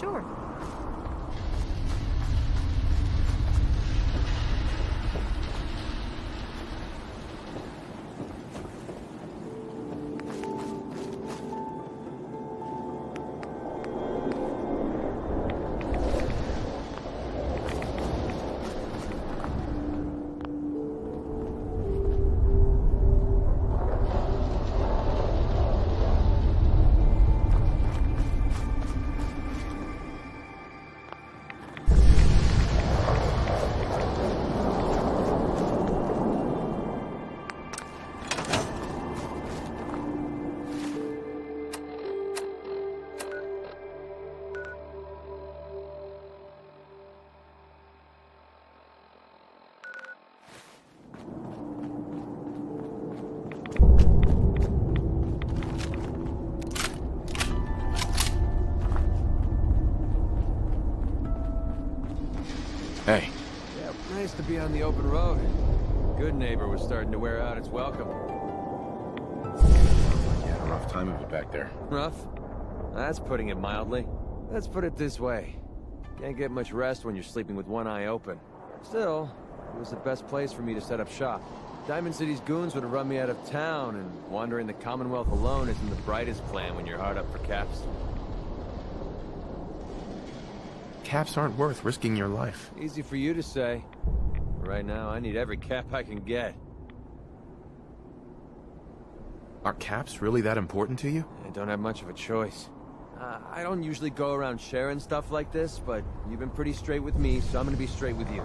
Sure. Hey. Yeah, nice to be on the open road. Good neighbor was starting to wear out its welcome. You had a rough time of it back there. Rough? That's putting it mildly. Let's put it this way. Can't get much rest when you're sleeping with one eye open. Still, it was the best place for me to set up shop. Diamond City's goons would have run me out of town, and wandering the Commonwealth alone isn't the brightest plan when you're hard up for caps. Caps aren't worth risking your life. Easy for you to say. Right now, I need every cap I can get. Are caps really that important to you? I don't have much of a choice. I don't usually go around sharing stuff like this, but you've been pretty straight with me, so I'm gonna be straight with you.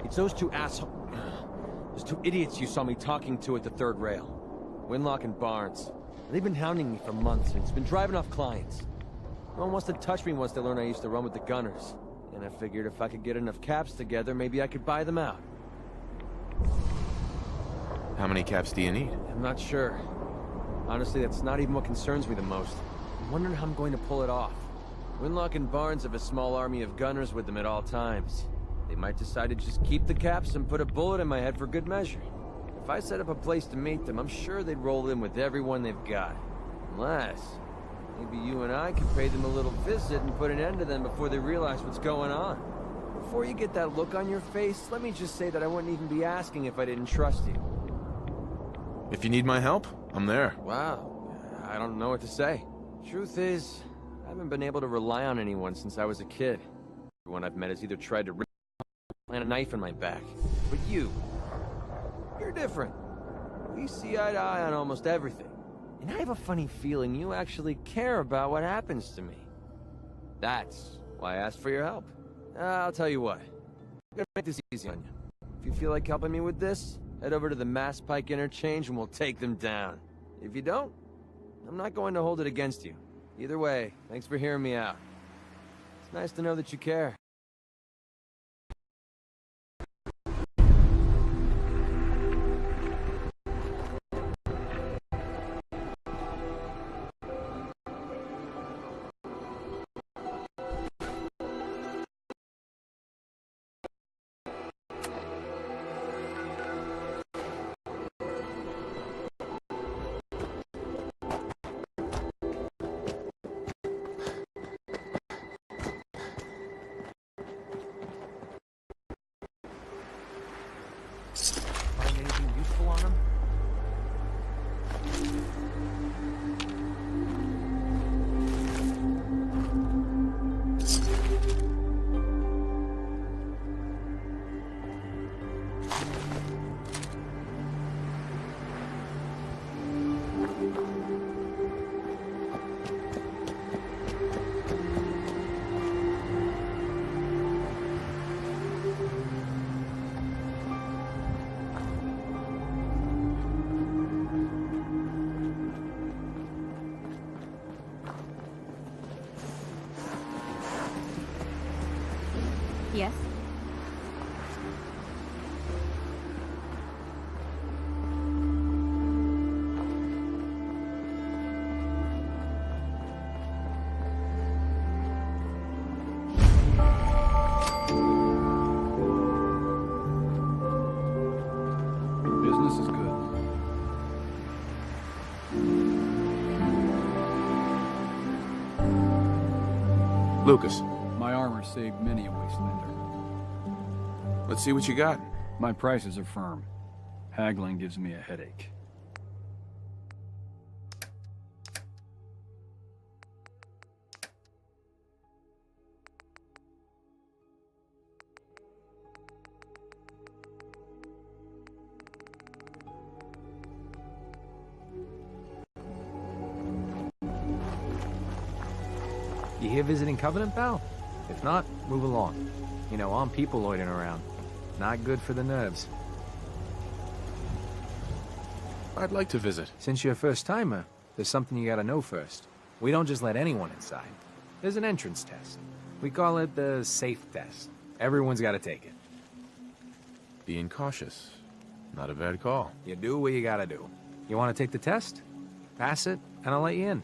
It's those two those two idiots you saw me talking to at the third rail. Winlock and Barnes. They've been hounding me for months, and it's been driving off clients. No one wants to touch me once they learn I used to run with the Gunners. And I figured if I could get enough caps together, maybe I could buy them out. How many caps do you need? I'm not sure. Honestly, that's not even what concerns me the most. I'm wondering how I'm going to pull it off. Winlock and Barnes have a small army of gunners with them at all times. They might decide to just keep the caps and put a bullet in my head for good measure. If I set up a place to meet them, I'm sure they'd roll in with everyone they've got. Unless, maybe you and I could pay them a little visit and put an end to them before they realize what's going on. Before you get that look on your face, let me just say that I wouldn't even be asking if I didn't trust you. If you need my help, I'm there. Wow, I don't know what to say. Truth is, I haven't been able to rely on anyone since I was a kid. Everyone I've met has either tried to plant a knife in my back. But you're different. We see eye to eye on almost everything. And I have a funny feeling you actually care about what happens to me. That's why I asked for your help. I'll tell you what. I'm gonna make this easy on you. If you feel like helping me with this, head over to the Mass Pike interchange and we'll take them down. If you don't, I'm not going to hold it against you. Either way, thanks for hearing me out. It's nice to know that you care. Find anything useful on them? Yes? Business is good. Lucas, saved many a wastelander. Let's see what you got. My prices are firm. Haggling gives me a headache. You here visiting Covenant, pal? If not, move along. You know, armed people loitering around. Not good for the nerves. I'd like to visit. Since you're a first-timer, there's something you gotta know first. We don't just let anyone inside. There's an entrance test. We call it the safe test. Everyone's gotta take it. Being cautious. Not a bad call. You do what you gotta do. You wanna take the test? Pass it, and I'll let you in.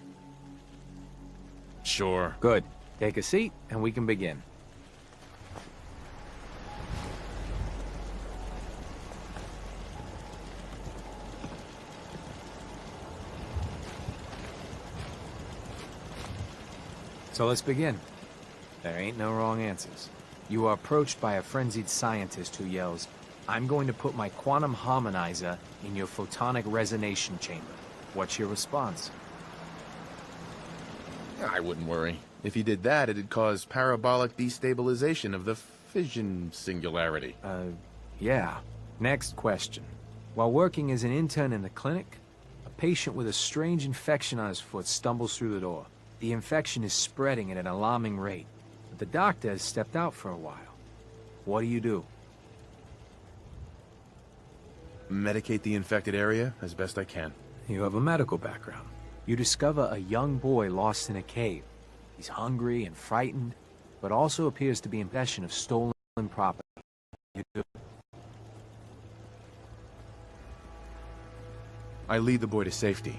Sure. Good. Take a seat, and we can begin. So let's begin. There ain't no wrong answers. You are approached by a frenzied scientist who yells, "I'm going to put my quantum harmonizer in your photonic resonation chamber." What's your response? I wouldn't worry. If he did that, it'd cause parabolic destabilization of the fission singularity. Yeah. Next question. While working as an intern in the clinic, a patient with a strange infection on his foot stumbles through the door. The infection is spreading at an alarming rate, but the doctor has stepped out for a while. What do? Medicate the infected area as best I can. You have a medical background. You discover a young boy lost in a cave. He's hungry and frightened, but also appears to be in possession of stolen property. You do. I lead the boy to safety,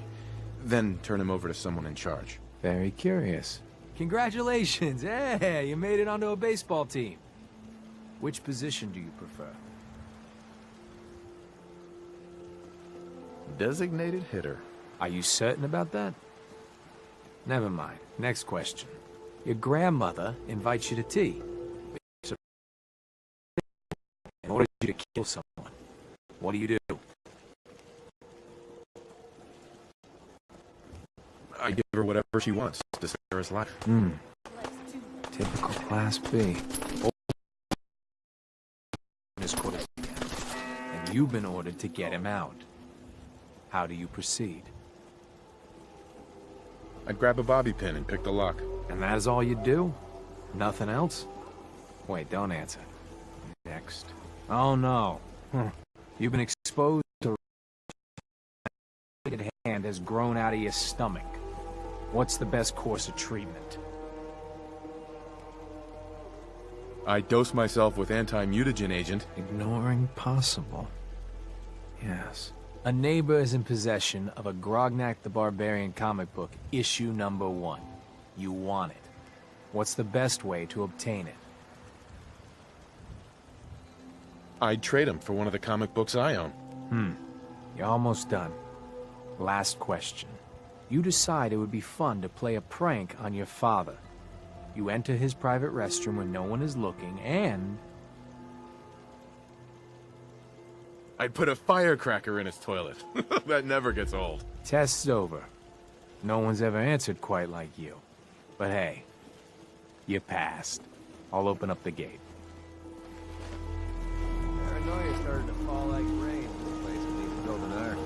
then turn him over to someone in charge. Very curious. Congratulations! Hey, you made it onto a baseball team. Which position do you prefer? Designated hitter. Are you certain about that? Never mind. Next question. Your grandmother invites you to tea. In order you to kill someone. What do? I give her whatever she wants to spare his life. Typical Class B. And you've been ordered to get him out. How do you proceed? I'd grab a bobby pin and pick the lock. And that is all you do? Nothing else? Wait, don't answer. Next. Oh no. You've been exposed to a hand has grown out of your stomach. What's the best course of treatment? I dose myself with anti-mutagen agent. Ignoring possible. Yes. A neighbor is in possession of a Grognak the Barbarian comic book, issue number 1. You want it. What's the best way to obtain it? I'd trade him for one of the comic books I own. You're almost done. Last question. You decide it would be fun to play a prank on your father. You enter his private restroom when no one is looking, and... I'd put a firecracker in his toilet. That never gets old. Test's over. No one's ever answered quite like you. But hey, you passed. I'll open up the gate. Paranoia started to fall like rain. This place needs to build an ark.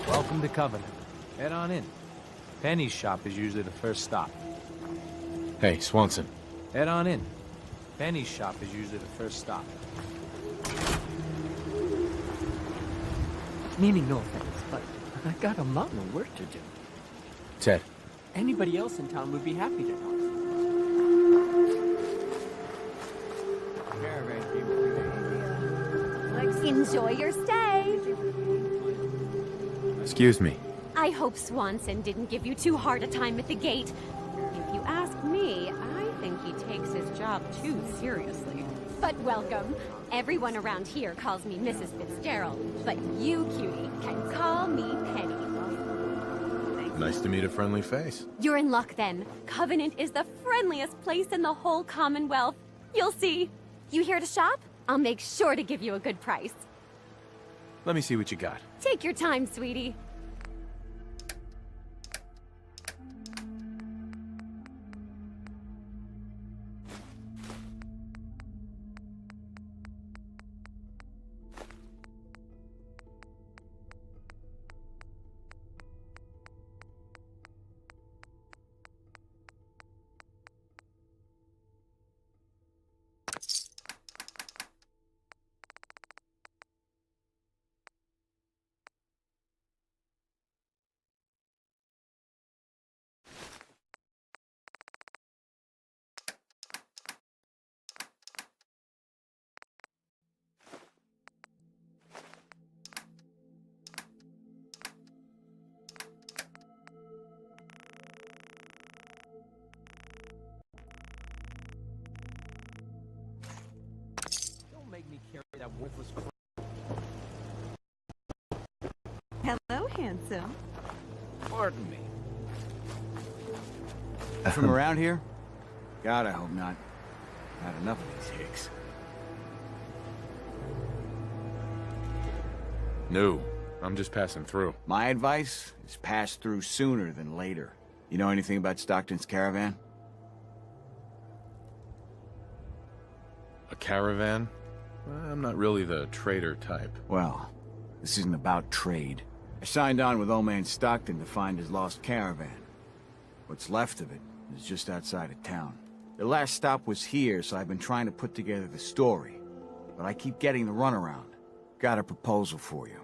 Welcome to Covenant. Head on in. Penny's shop is usually the first stop. Hey, Swanson. Head on in. Penny's shop is usually the first stop. Meaning no offense, but I got a mountain of work to do. Ted. Anybody else in town would be happy to help. Enjoy your stay. Excuse me. I hope Swanson didn't give you too hard a time at the gate. If you ask me, I think he takes his job too seriously. But welcome. Everyone around here calls me Mrs. Fitzgerald, but you, cutie, can call me Penny. Nice to meet a friendly face. You're in luck then. Covenant is the friendliest place in the whole Commonwealth. You'll see. You here to shop? I'll make sure to give you a good price. Let me see what you got. Take your time, sweetie. Don't make me carry that worthless crap. Hello, handsome. Pardon me. From around here? God, I hope not. Had enough of these hicks. No, I'm just passing through. My advice is pass through sooner than later. You know anything about Stockton's caravan? A caravan? I'm not really the trader type. Well, this isn't about trade. I signed on with old man Stockton to find his lost caravan. What's left of it is just outside of town. The last stop was here, so I've been trying to put together the story. But I keep getting the runaround. Got a proposal for you.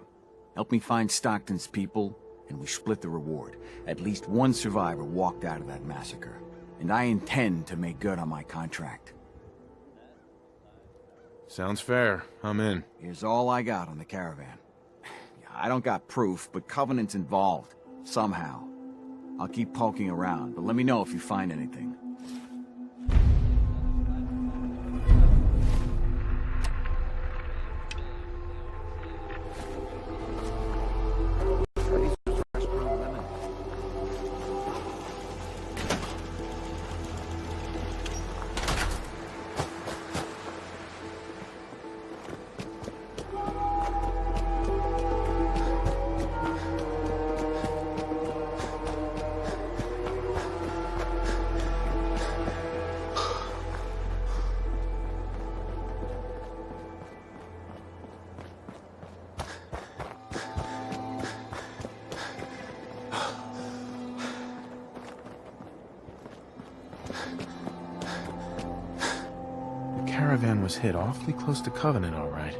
Help me find Stockton's people, and we split the reward. At least one survivor walked out of that massacre. And I intend to make good on my contract. Sounds fair. I'm in. Here's all I got on the caravan. I don't got proof, but Covenant's involved. Somehow. I'll keep poking around, but let me know if you find anything. The caravan was hit awfully close to Covenant, all right.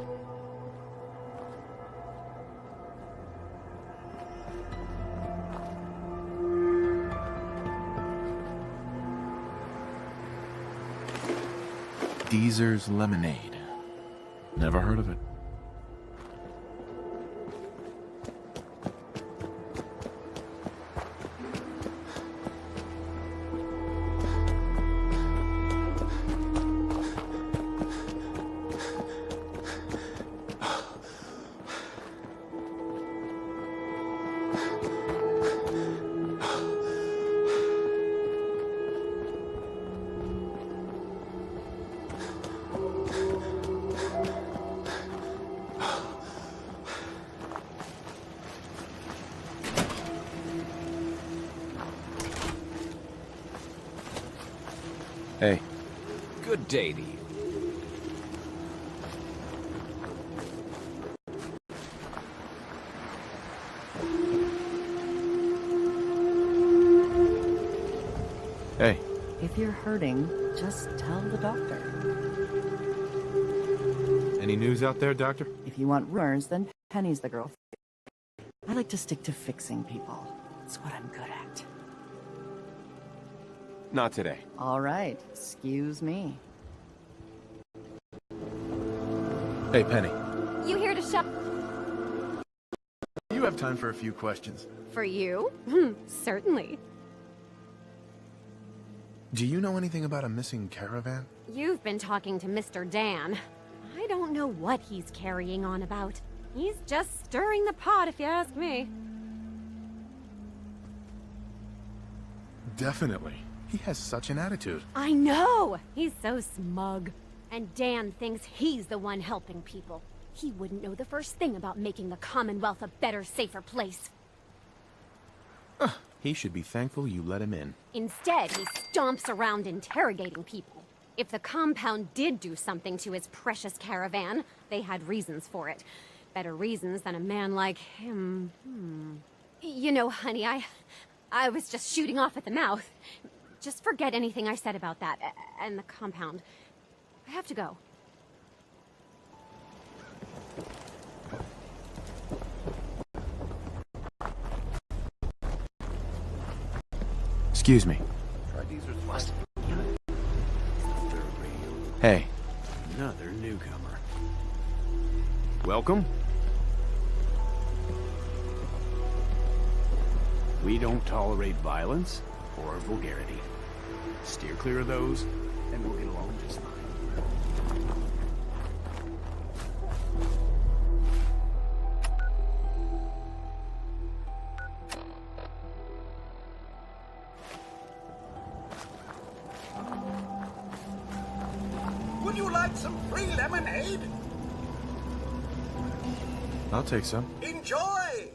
Deezer's Lemonade. Never heard of it. Hey. Good day to you. Hey. If you're hurting, just tell the doctor. Any news out there, Doctor? If you want rumors, then Penny's the girl. I like to stick to fixing people. It's what I'm good at. Not today. All right, excuse me. Hey, Penny. You here to shop You have time for a few questions. for you? Certainly. Do you know anything about a missing caravan? You've been talking to Mr. Dan. I don't know what he's carrying on about. He's just stirring the pot, if you ask me. Definitely. He has such an attitude. I know! He's so smug. And Dan thinks he's the one helping people. He wouldn't know the first thing about making the Commonwealth a better, safer place. He should be thankful you let him in. Instead, he stomps around interrogating people. If the compound did do something to his precious caravan, they had reasons for it. Better reasons than a man like him. You know, honey, I was just shooting off at the mouth. Just forget anything I said about that and the compound. I have to go. Excuse me. Hey. Another newcomer. Welcome. We don't tolerate violence or vulgarity. Steer clear of those, and we'll get along just fine. Would you like some free lemonade? I'll take some. Enjoy!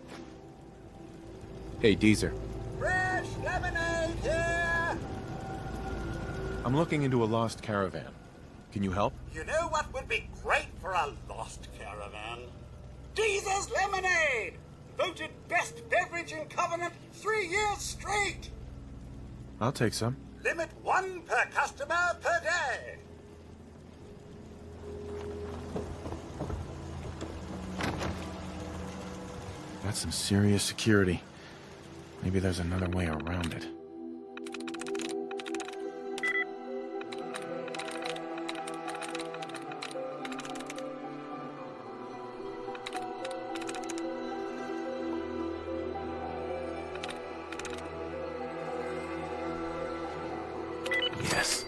Hey, Deezer. Fresh lemonade here! I'm looking into a lost caravan. Can you help? You know what would be great for a lost caravan? Deezer's Lemonade! Voted best beverage in Covenant 3 years straight! I'll take some. Limit 1 per customer per day. That's some serious security. Maybe there's another way around it. Yes.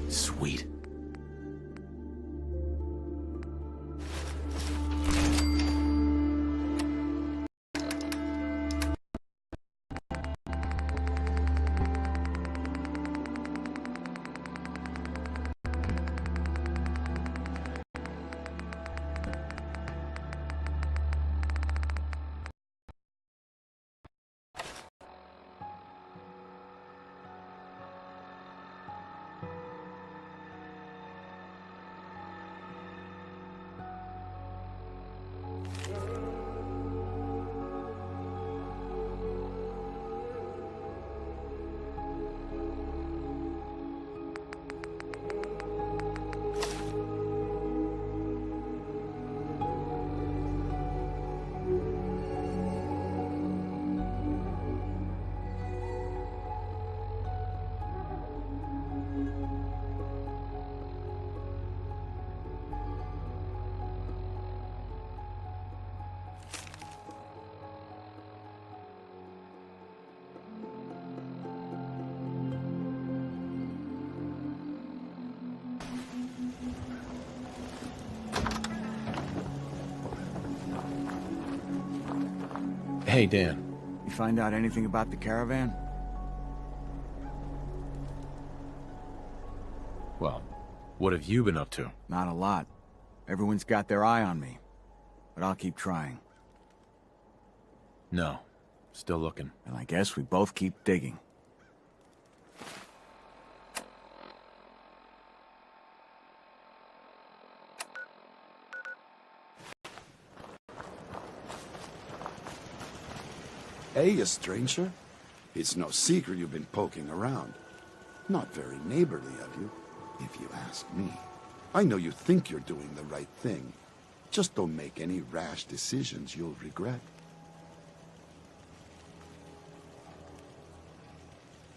Sweet. Hey, Dan. You find out anything about the caravan? Well, what have you been up to? Not a lot. Everyone's got their eye on me. but I'll keep trying. No. Still looking. And I guess we both keep digging. Hey, you stranger. It's no secret you've been poking around. Not very neighborly of you, if you ask me. I know you think you're doing the right thing. Just don't make any rash decisions you'll regret.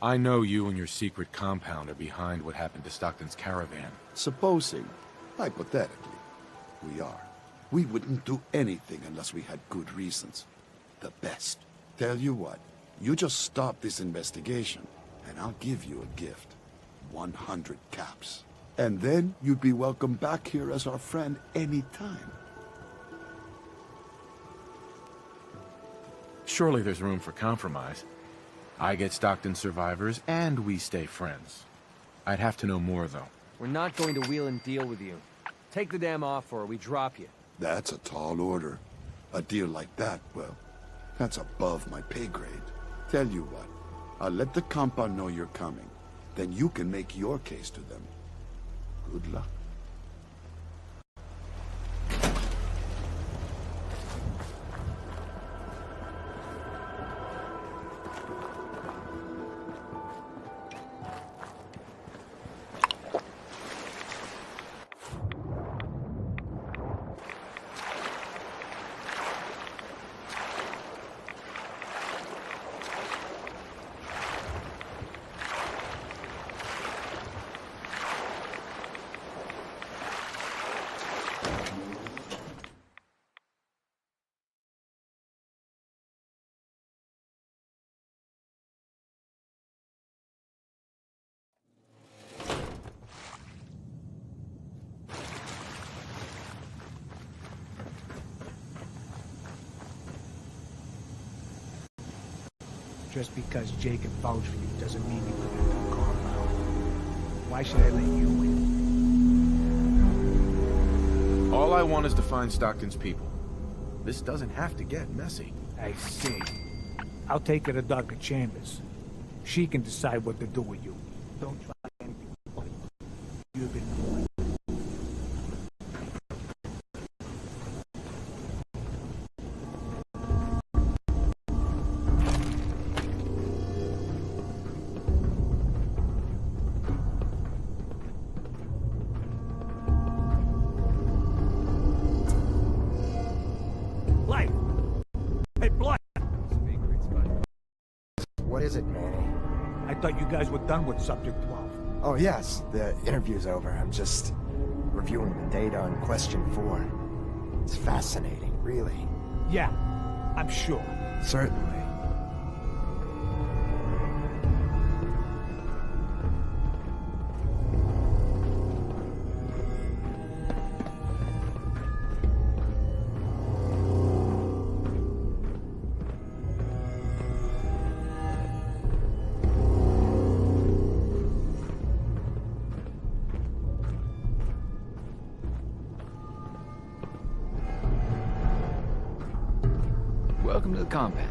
I know you and your secret compound are behind what happened to Stockton's caravan. Supposing, hypothetically, we are. We wouldn't do anything unless we had good reasons. The best. Tell you what, you just stop this investigation, and I'll give you a gift. 100 caps. And then you'd be welcome back here as our friend anytime. Surely there's room for compromise. I get Stockton survivors, and we stay friends. I'd have to know more, though. We're not going to wheel and deal with you. Take the damn offer or we drop you. That's a tall order. A deal like that, well, that's above my pay grade. Tell you what, I'll let the compound know you're coming. Then you can make your case to them. Good luck. Just because Jacob vouched for you doesn't mean you can enter the compound. Why should I let you in? All I want is to find Stockton's people. This doesn't have to get messy. I see. I'll take her to Dr. Chambers. She can decide what to do with you. Don't try anything funny. You've been warned. What is it, Manny? I thought you guys were done with Subject 12. Oh, yes. The interview's over. I'm just reviewing the data on Question 4. It's fascinating, really. Yeah, I'm sure. Certainly. Welcome to the compound.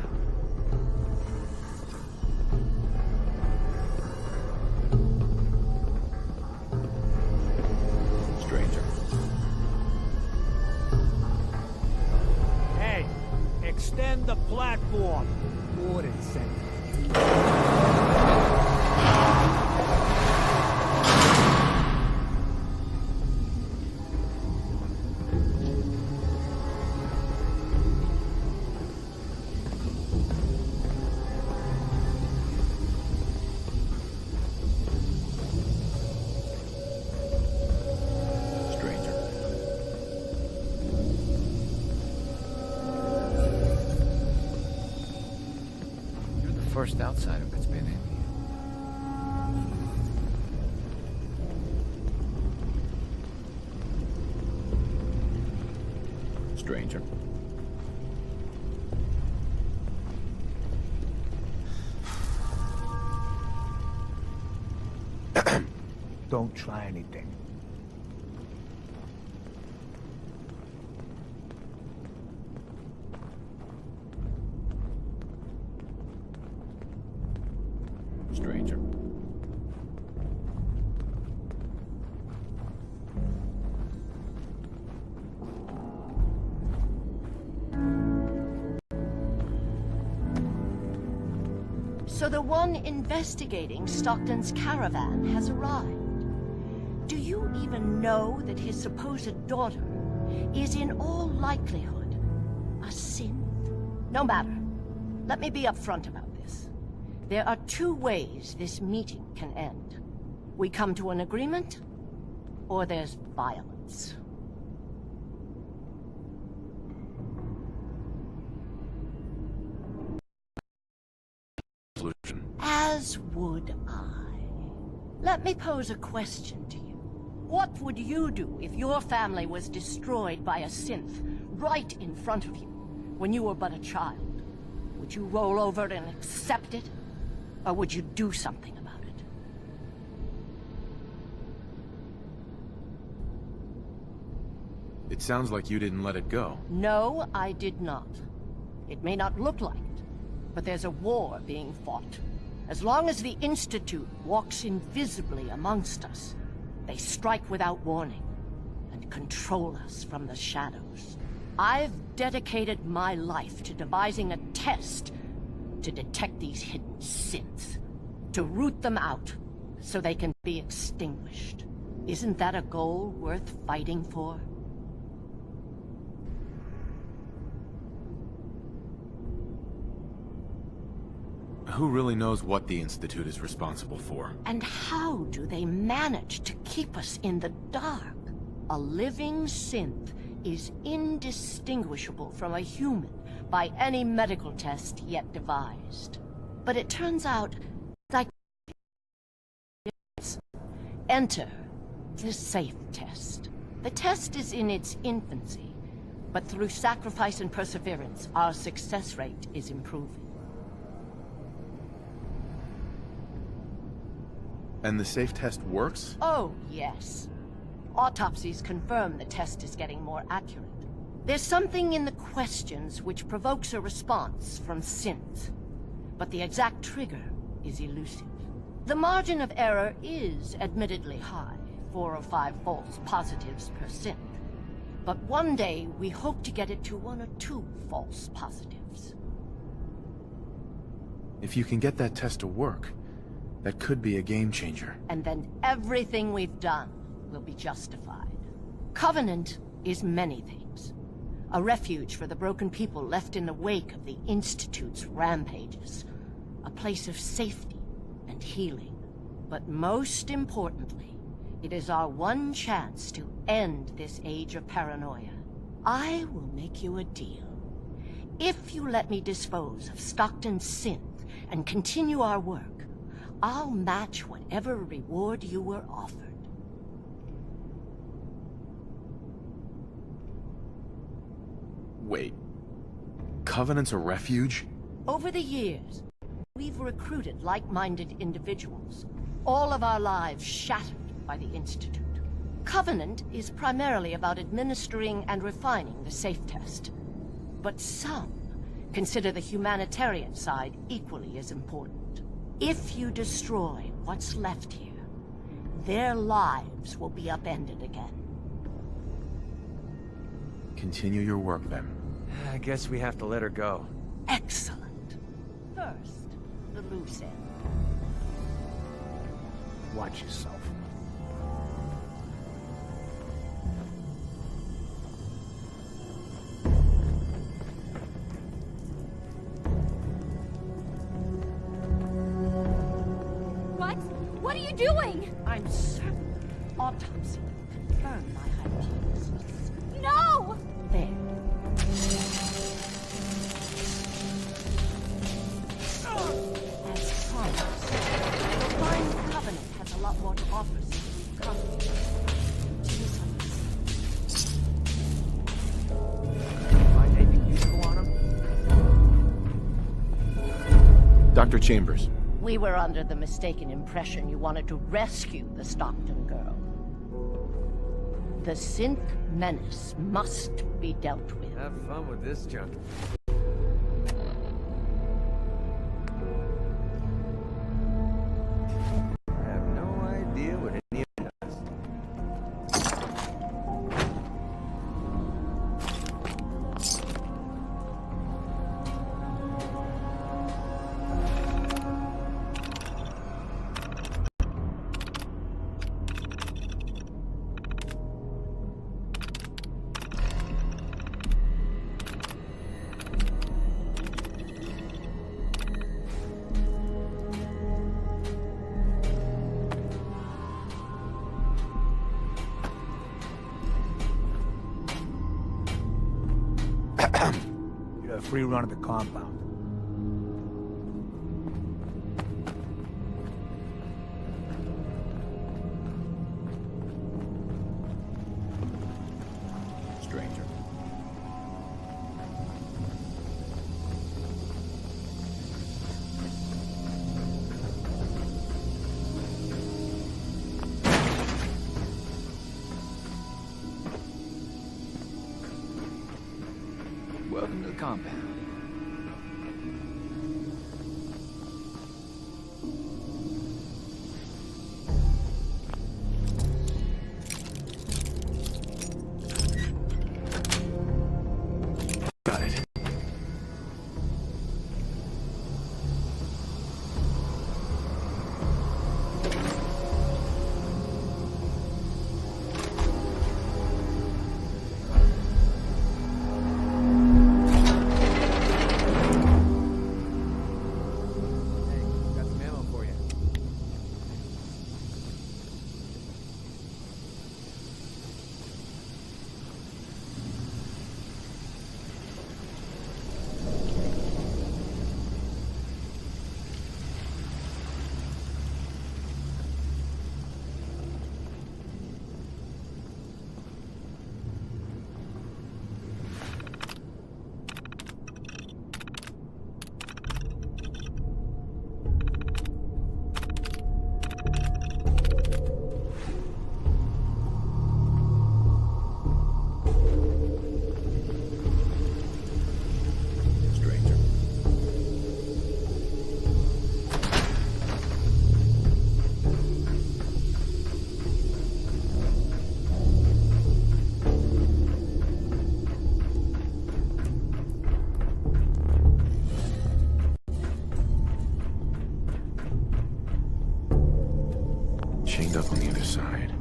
Stranger. Hey, extend the platform. Order sent. First outsider that's been in here. Stranger. Don't try anything. So the one investigating Stockton's caravan has arrived. Do you even know that his supposed daughter is in all likelihood a synth? No matter. Let me be upfront about this. There are two ways this meeting can end. We come to an agreement, or there's violence. As would I. Let me pose a question to you. What would you do if your family was destroyed by a synth right in front of you when you were but a child? Would you roll over and accept it? Or would you do something about it? It sounds like you didn't let it go. No, I did not. It may not look like it, but there's a war being fought. As long as the Institute walks invisibly amongst us, they strike without warning and control us from the shadows. I've dedicated my life to devising a test to detect these hidden synths, to root them out so they can be extinguished. Isn't that a goal worth fighting for? Who really knows what the Institute is responsible for? And how do they manage to keep us in the dark? A living synth is indistinguishable from a human by any medical test yet devised. But it turns out, like... Enter the safe test. The test is in its infancy, but through sacrifice and perseverance, our success rate is improving. And the safe test works? Oh, yes. Autopsies confirm the test is getting more accurate. There's something in the questions which provokes a response from synths, but the exact trigger is elusive. The margin of error is admittedly high, 4 or 5 false positives per synth. But one day, we hope to get it to 1 or 2 false positives. If you can get that test to work, that could be a game changer. And then everything we've done will be justified. Covenant is many things. A refuge for the broken people left in the wake of the Institute's rampages. A place of safety and healing. But most importantly, it is our one chance to end this age of paranoia. I will make you a deal. If you let me dispose of Stockton's synth and continue our work, I'll match whatever reward you were offered. Wait. Covenant's a refuge? Over the years, we've recruited like-minded individuals. All of our lives shattered by the Institute. Covenant is primarily about administering and refining the safe test. But some consider the humanitarian side equally as important. If you destroy what's left here, their lives will be upended again. Continue your work, then. I guess we have to let her go. Excellent. First, the loose end. Watch yourself. What are you doing? I'm certain autopsy will confirm my hypothesis. No! There. As promised, you'll find Covenant has a lot more to offer since we've come. Find anything useful on him? Dr. Chambers. We were under the mistaken impression you wanted to rescue the Stockton girl. The synth menace must be dealt with. Have fun with this junk. I have no idea what any of it does. You have a free run of the compound. Stranger. Welcome to the compound. Got it. Got some ammo for you. Stranger. Chained up on the other side.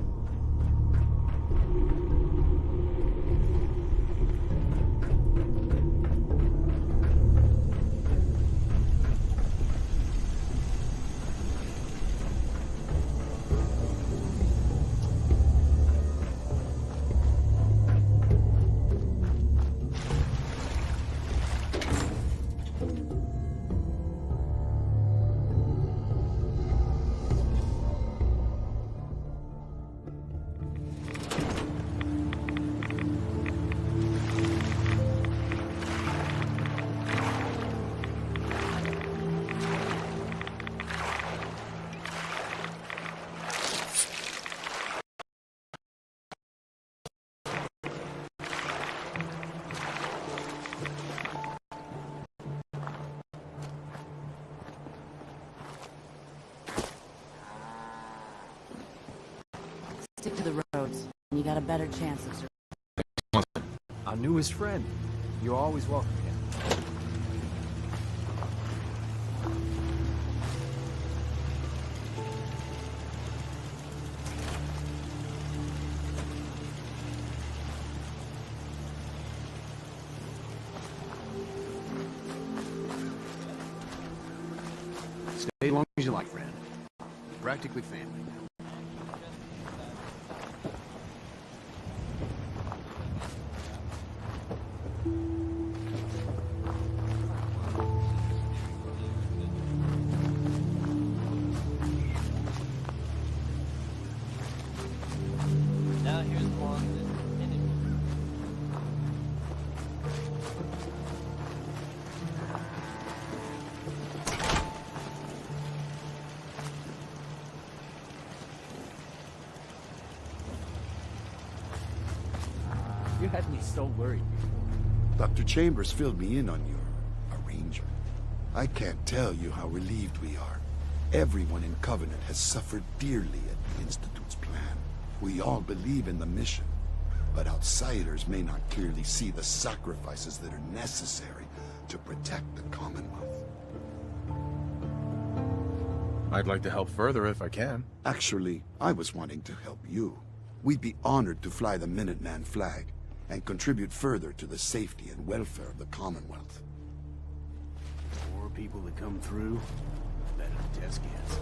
Stick to the roads, and you got a better chance of surviving. Our newest friend. You're always welcome here. Stay as long as you like, friend. Practically family. Now here's one that's enemy. You had me so worried. Dr. Chambers filled me in on your arrangement. I can't tell you how relieved we are. Everyone in Covenant has suffered dearly at the Institute's plan. We all believe in the mission, but outsiders may not clearly see the sacrifices that are necessary to protect the Commonwealth. I'd like to help further if I can. Actually, I was wanting to help you. We'd be honored to fly the Minuteman flag and contribute further to the safety and welfare of the Commonwealth. More people that come through, better the test gets.